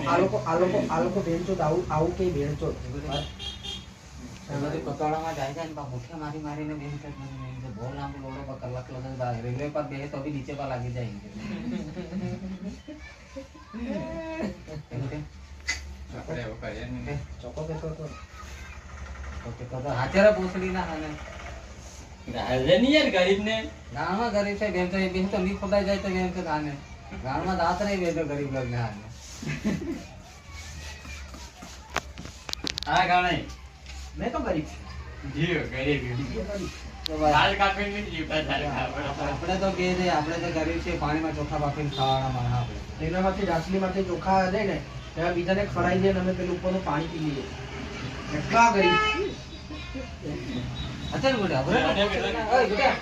આ લોકો ભેંચો આવું કે ભેંચો કતોડામાં જાય છે ને મુઠ્ઠે મારી મારીને બેન છે બહુ લાંબુ લોડો પર કલાક લગન રેલવે પર બે તો બી નીચે પર લાગી જાય આપણે એવું કરીએ ને ચોકો બેસો તો ઓકે તો હાજરા પૂછડી ના હાને હાલે નહીં યાર ગરીબ ને ગામમાં ગરીબ છે બેન તો એ બેન તો ની ખોદાઈ જાય તો બેન તો ગાને ગામમાં દાંત નહીં બેન તો ગરીબ લોગ ને હાને હા ગાણે મેં તો ગરીબ જીવ ગરીબ તો ભાઈ હાલ કાપીને નહીં જીવતા ચાલે આપણે તો કે છે આપણે તો ગરીબ છે પાણીમાં ચોખા બાફીને ખાવાના માણસ આપણે એનામાંથી ડાસલીમાંથી ચોખા રહે ને ત્યાં બીજાને ખવડાવી દે ને અમે પેલું ઉપરનું પાણી પી લઈએ એટલા ગરીબ અચલ ગુડા બરાબર ઓય ગુડા